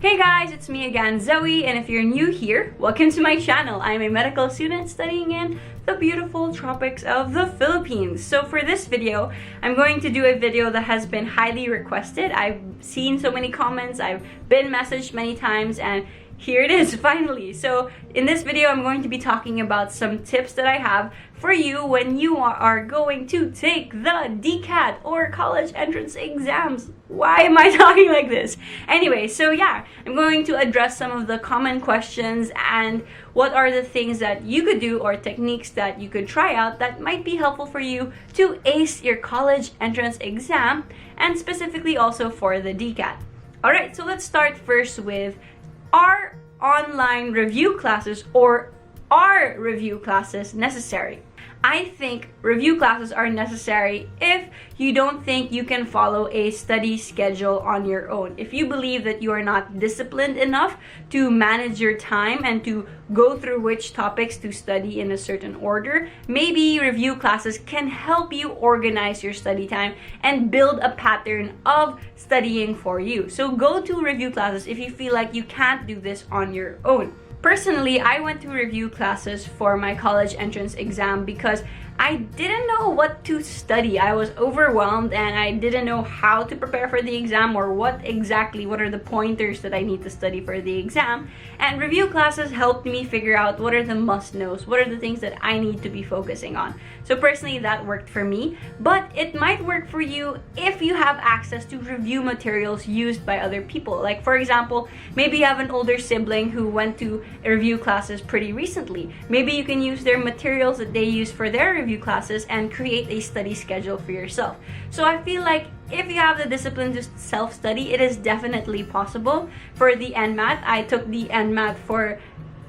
Hey guys, it's me again, Zoe, and if you're new here, welcome to my channel. I'm a medical student studying in the beautiful tropics of the Philippines. So for this video, I'm going to do a video that has been highly requested. I've seen so many comments, I've been messaged many times, and here it is finally. So in this video, I'm going to be talking about some tips that I have for you when you are going to take the DCAT or college entrance exams. Why am I talking like this? Anyway, so yeah, I'm going to address some of the common questions and what are the things that you could do or techniques that you could try out that might be helpful for you to ace your college entrance exam, and specifically also for the DCAT. Alright, so let's start first with, are online review classes or are review classes necessary? I think review classes are necessary if you don't think you can follow a study schedule on your own. If you believe that you are not disciplined enough to manage your time and to go through which topics to study in a certain order, maybe review classes can help you organize your study time and build a pattern of studying for you. So go to review classes if you feel like you can't do this on your own. Personally, I went to review classes for my college entrance exam because I didn't know what to study. I was overwhelmed and I didn't know how to prepare for the exam or what are the pointers that I need to study for the exam. And review classes helped me figure out what are the must-knows, what are the things that I need to be focusing on. So personally, that worked for me, but it might work for you if you have access to review materials used by other people. Like for example, maybe you have an older sibling who went to review classes pretty recently. Maybe you can use their materials that they use for their review classes and create a study schedule for yourself. So I feel like if you have the discipline to self-study, it is definitely possible. For the NMAT, I took the NMAT for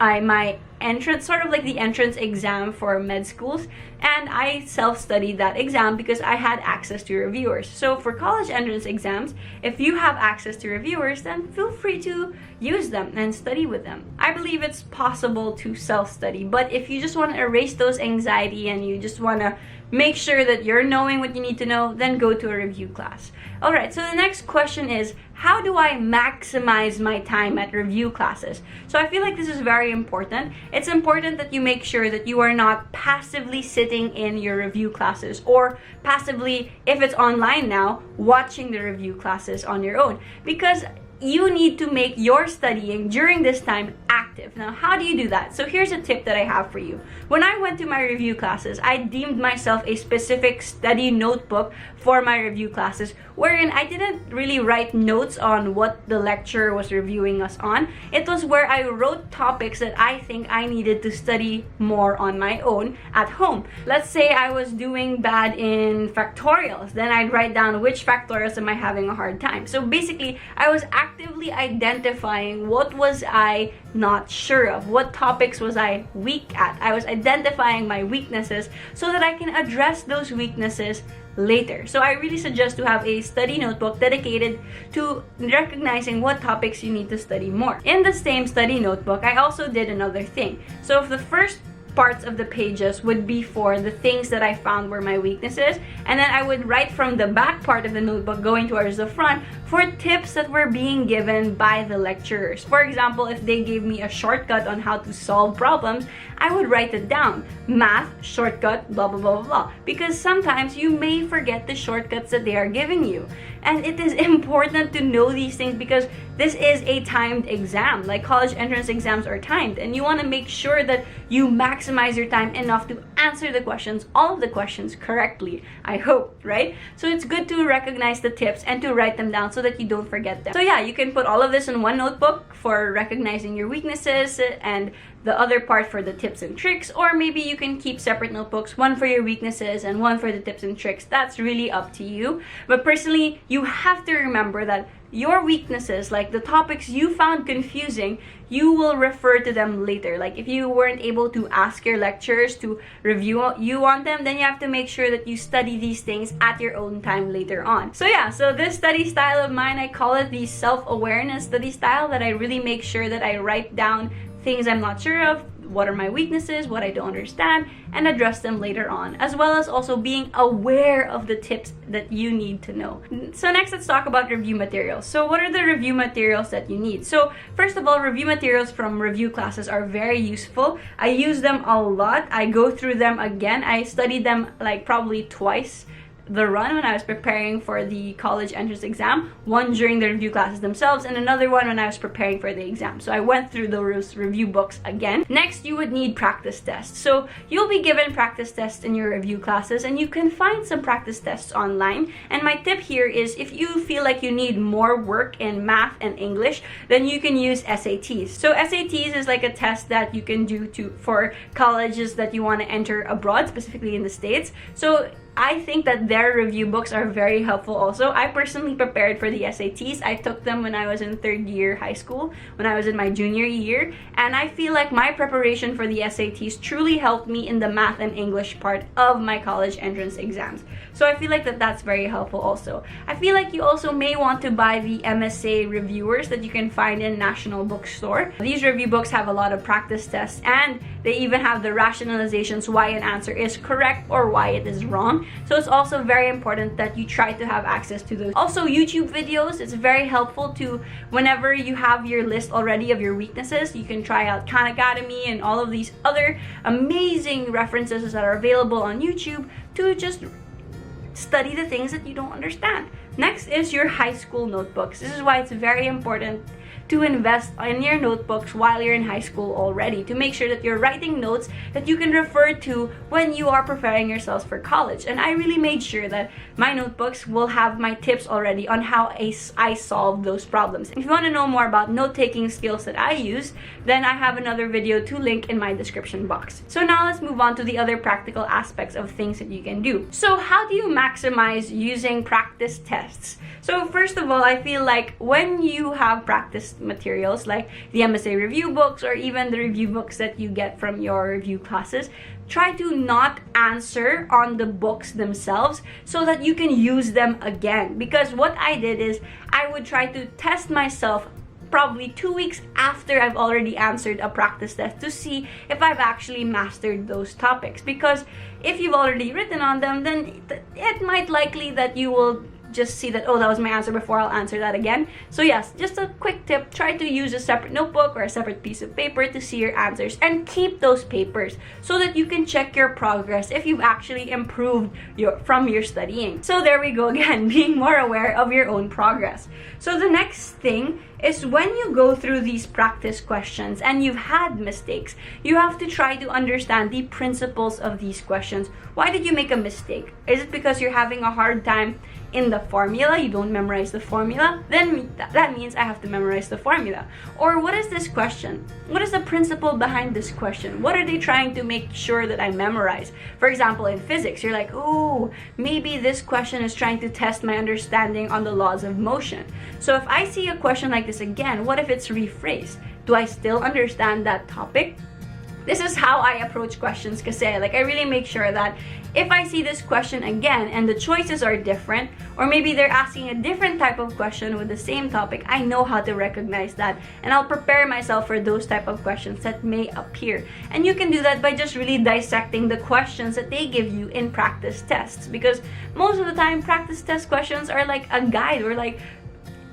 my entrance, sort of like the entrance exam for med schools, and I self-studied that exam because I had access to reviewers. So for college entrance exams, if you have access to reviewers, then feel free to use them and study with them. I believe it's possible to self-study, but if you just want to erase those anxiety and you just want to make sure that you're knowing what you need to know, then go to a review class. Alright, so the next question is, how do I maximize my time at review classes? So I feel like this is very important. It's important that you make sure that you are not passively sitting in your review classes or passively, if it's online now, watching the review classes on your own, because you need to make your studying during this time active. Now, how do you do that? So here's a tip that I have for you. When I went to my review classes, I deemed myself a specific study notebook for my review classes, wherein I didn't really write notes on what the lecturer was reviewing us on. It was where I wrote topics that I think I needed to study more on my own at home. Let's say I was doing bad in factorials, then I'd write down which factorials am I having a hard time. So basically, I was actively identifying what was I not sure of, what topics was I weak at. I was identifying my weaknesses so that I can address those weaknesses later. So I really suggest to have a study notebook dedicated to recognizing what topics you need to study more. In the same study notebook, I also did another thing. So if the first parts of the pages would be for the things that I found were my weaknesses, and then I would write from the back part of the notebook going towards the front for tips that were being given by the lecturers. For example, if they gave me a shortcut on how to solve problems, I would write it down. Math, shortcut, blah, blah, blah, blah. Because sometimes you may forget the shortcuts that they are giving you. And it is important to know these things because this is a timed exam. Like college entrance exams are timed, and you want to make sure that you maximize your time enough to answer the questions, all of the questions correctly, I hope, right? So it's good to recognize the tips and to write them down so that you don't forget them. So yeah, you can put all of this in one notebook for recognizing your weaknesses and the other part for the tips and tricks, or maybe you can keep separate notebooks, one for your weaknesses and one for the tips and tricks. That's really up to you. But personally, you have to remember that your weaknesses, like the topics you found confusing, you will refer to them later. Like if you weren't able to ask your lecturers to review you on them, then you have to make sure that you study these things at your own time later on. So yeah, so this study style of mine, I call it the self-awareness study style, that I really make sure that I write down things I'm not sure of, what are my weaknesses, what I don't understand, and address them later on, as well as also being aware of the tips that you need to know. So next, let's talk about review materials. So what are the review materials that you need? So first of all, review materials from review classes are very useful. I use them a lot. I go through them again. I studied them like probably twice the run when I was preparing for the college entrance exam, one during the review classes themselves and another one when I was preparing for the exam. So I went through those review books again. Next, you would need practice tests. So you'll be given practice tests in your review classes, and you can find some practice tests online. And my tip here is, if you feel like you need more work in math and English, then you can use SATs. So SATs is like a test that you can do for colleges that you want to enter abroad, specifically in the States. So I think that their review books are very helpful also. I personally prepared for the SATs. I took them when I was in third year high school, when I was in my junior year, and I feel like my preparation for the SATs truly helped me in the math and English part of my college entrance exams. So I feel like that's very helpful also. I feel like you also may want to buy the MSA reviewers that you can find in National Bookstore. These review books have a lot of practice tests, and they even have the rationalizations why an answer is correct or why it is wrong. So it's also very important that you try to have access to those. Also, YouTube videos, it's very helpful to, whenever you have your list already of your weaknesses, you can try out Khan Academy and all of these other amazing references that are available on YouTube to just study the things that you don't understand. Next is your high school notebooks. This is why it's very important to invest in your notebooks while you're in high school already, to make sure that you're writing notes that you can refer to when you are preparing yourselves for college. And I really made sure that my notebooks will have my tips already on how I solve those problems. If you want to know more about note-taking skills that I use, then I have another video to link in my description box. So now let's move on to the other practical aspects of things that you can do. So how do you maximize using practice tests? So first of all, I feel like when you have practice materials like the MSA review books or even the review books that you get from your review classes, try to not answer on the books themselves so that you can use them again. Because what I did is I would try to test myself probably 2 weeks after I've already answered a practice test to see if I've actually mastered those topics. Because if you've already written on them, then it might likely that you will just see that, oh, that was my answer before, I'll answer that again. So yes, just a quick tip, try to use a separate notebook or a separate piece of paper to see your answers, and keep those papers so that you can check your progress if you've actually improved from your studying. So there we go again, being more aware of your own progress. So the next thing is, when you go through these practice questions and you've had mistakes, you have to try to understand the principles of these questions. Why did you make a mistake? Is it because you're having a hard time in the formula? You don't memorize the formula? Then that means I have to memorize the formula. Or what is this question? What is the principle behind this question? What are they trying to make sure that I memorize? For example, in physics, you're like, oh, maybe this question is trying to test my understanding on the laws of motion. So if I see a question like this again, what if it's rephrased? Do I still understand that topic? This is how I approach questions, kasi like I really make sure that if I see this question again and the choices are different, or maybe they're asking a different type of question with the same topic, I know how to recognize that, and I'll prepare myself for those type of questions that may appear. And you can do that by just really dissecting the questions that they give you in practice tests, because most of the time practice test questions are like a guide, or like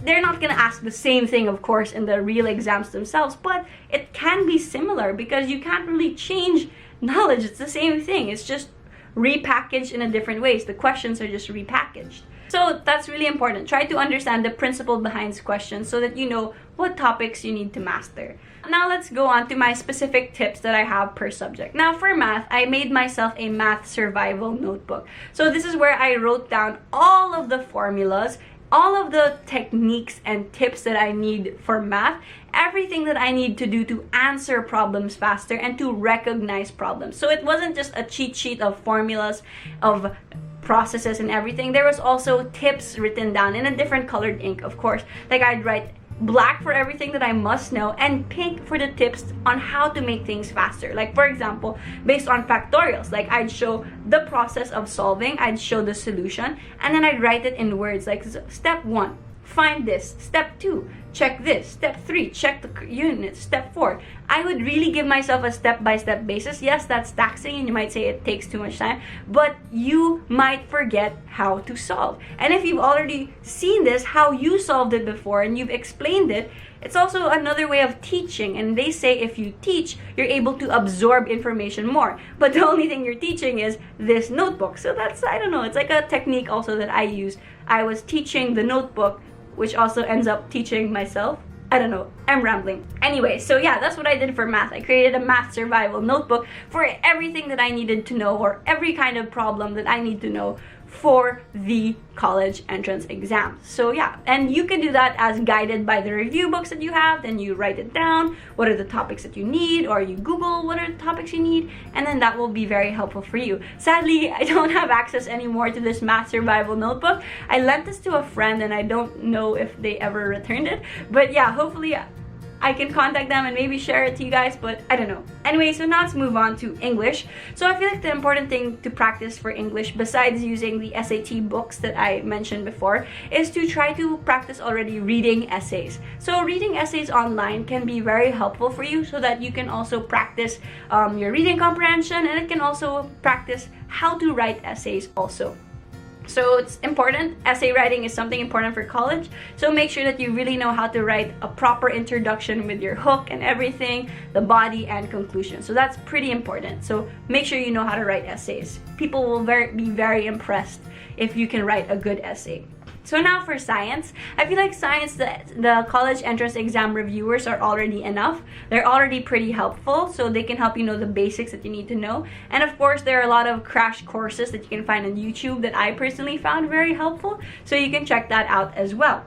they're not gonna ask the same thing, of course, in the real exams themselves, but it can be similar because you can't really change knowledge. It's the same thing. It's just repackaged in a different ways. The questions are just repackaged. So that's really important. Try to understand the principle behind questions so that you know what topics you need to master. Now let's go on to my specific tips that I have per subject. Now for math, I made myself a math survival notebook. So this is where I wrote down all of the formulas, all of the techniques and tips that I need for math, everything that I need to do to answer problems faster and to recognize problems. So it wasn't just a cheat sheet of formulas, of processes and everything. There was also tips written down in a different colored ink, of course. Like I'd write black for everything that I must know and pink for the tips on how to make things faster. Like for example, based on factorials, like I'd show the process of solving, I'd show the solution, and then I'd write it in words like step 1, find this. Step 2, check this. Step 3, check the units. Step 4, I would really give myself a step-by-step basis. Yes, that's taxing and you might say it takes too much time, but you might forget how to solve. And if you've already seen this, how you solved it before, and you've explained it, it's also another way of teaching. And they say if you teach, you're able to absorb information more. But the only thing you're teaching is this notebook. So that's, I don't know, it's like a technique also that I use. I was teaching the notebook, which also ends up teaching myself. I don't know, I'm rambling. Anyway, so yeah, that's what I did for math. I created a math survival notebook for everything that I needed to know, or every kind of problem that I need to know for the college entrance exam. So yeah, and you can do that as guided by the review books that you have. Then you write it down, what are the topics that you need, or you Google what are the topics you need, and then that will be very helpful for you. Sadly, I don't have access anymore to this math survival notebook. I lent this to a friend and I don't know if they ever returned it, but yeah, hopefully I can contact them and maybe share it to you guys, but I don't know. Anyway, so now let's move on to English. So I feel like the important thing to practice for English, besides using the SAT books that I mentioned before, is to try to practice already reading essays. So reading essays online can be very helpful for you, so that you can also practice your reading comprehension, and it can also practice how to write essays also. So it's important. Essay writing is something important for college. So make sure that you really know how to write a proper introduction with your hook and everything, the body and conclusion. So that's pretty important. So make sure you know how to write essays. People will be very impressed if you can write a good essay. So now for science, I feel like science, the college entrance exam reviewers are already enough. They're already pretty helpful, so they can help you know the basics that you need to know. And of course, there are a lot of crash courses that you can find on YouTube that I personally found very helpful, so you can check that out as well.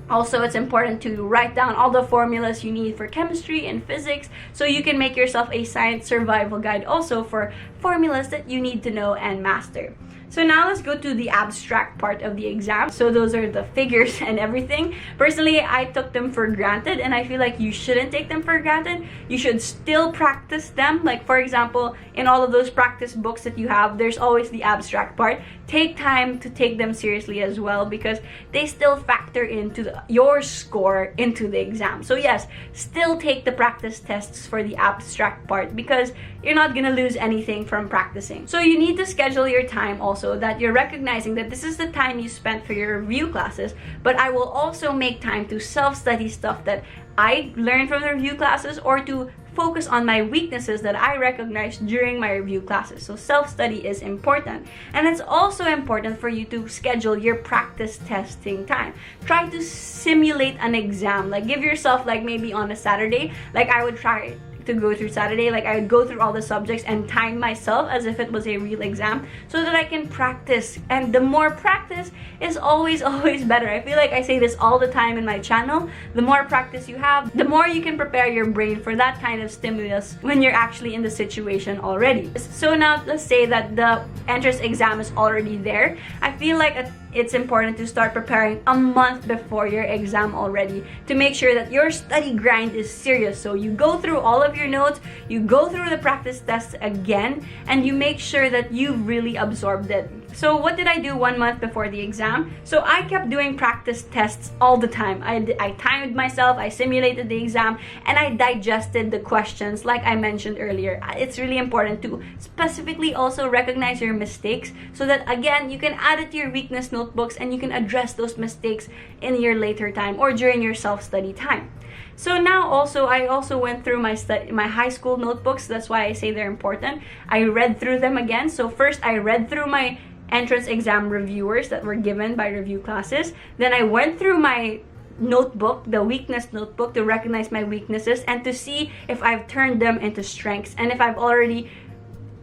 Also, it's important to write down all the formulas you need for chemistry and physics, so you can make yourself a science survival guide also for formulas that you need to know and master. So now let's go to the abstract part of the exam. So those are the figures and everything. Personally, I took them for granted, and I feel like you shouldn't take them for granted. You should still practice them. Like for example, in all of those practice books that you have, there's always the abstract part. Take time to take them seriously as well, because they still factor into your score into the exam. So yes, still take the practice tests for the abstract part, because you're not gonna lose anything from practicing. So you need to schedule your time also, that you're recognizing that this is the time you spent for your review classes, but I will also make time to self-study stuff that I learned from the review classes, or to focus on my weaknesses that I recognized during my review classes. So self-study is important. And it's also important for you to schedule your practice testing time. Try to simulate an exam. Like give yourself like maybe on a Saturday, like I would try to go through Saturday, like I would go through all the subjects and time myself as if it was a real exam, so that I can practice. And the more practice is always better. I feel like I say this all the time in my channel. The more practice you have, the more you can prepare your brain for that kind of stimulus when you're actually in the situation already. So now let's say that the entrance exam is already there. I feel like it's important to start preparing a month before your exam already, to make sure that your study grind is serious. So you go through all of your notes, you go through the practice tests again, and you make sure that you've really absorbed it. So what did I do 1 month before the exam? So I kept doing practice tests all the time. I timed myself, I simulated the exam, and I digested the questions like I mentioned earlier. It's really important to specifically also recognize your mistakes, so that again, you can add it to your weakness notebooks and you can address those mistakes in your later time or during your self-study time. So now I also went through my high school notebooks. That's why I say they're important. I read through them again. So first I read through my entrance exam reviewers that were given by review classes. Then I went through my notebook, the weakness notebook, to recognize my weaknesses and to see if I've turned them into strengths, and if I've already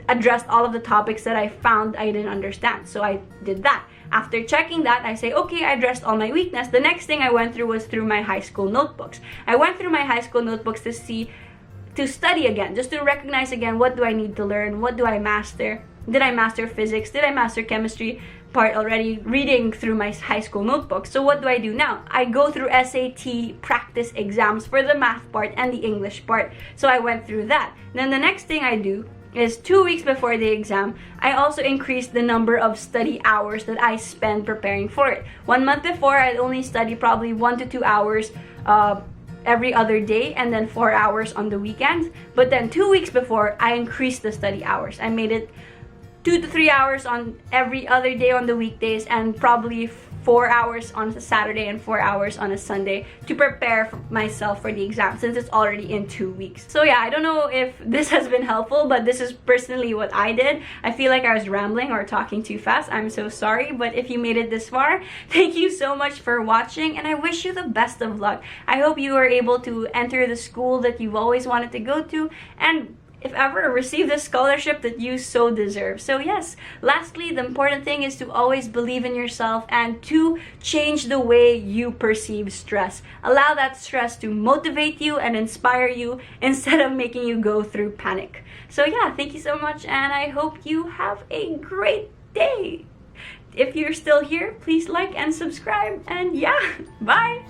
addressed all of the topics that I found I didn't understand. So I did that. After checking that, I say, okay, I addressed all my weakness. The next thing I went through was through my high school notebooks. I went through my high school notebooks to study again, just to recognize again, what do I need to learn? What do I master? Did I master physics? Did I master chemistry part already, reading through my high school notebook? So what do I do now? I go through SAT practice exams for the math part and the English part. So I went through that. Then the next thing I do is 2 weeks before the exam, I also increased the number of study hours that I spend preparing for it. 1 month before, I'd only study probably 1 to 2 hours every other day, and then 4 hours on the weekends. But then 2 weeks before, I increased the study hours. I made it 2 to 3 hours on every other day on the weekdays, and probably 4 hours on a Saturday and 4 hours on a Sunday to prepare myself for the exam, since it's already in 2 weeks. So yeah, I don't know if this has been helpful, but this is personally what I did. I feel like I was rambling or talking too fast. I'm so sorry, but if you made it this far, thank you so much for watching, and I wish you the best of luck. I hope you are able to enter the school that you've always wanted to go to, and if ever, receive the scholarship that you so deserve. So yes, lastly, the important thing is to always believe in yourself and to change the way you perceive stress. Allow that stress to motivate you and inspire you instead of making you go through panic. So yeah, thank you so much, and I hope you have a great day. If you're still here, please like and subscribe, and yeah, bye!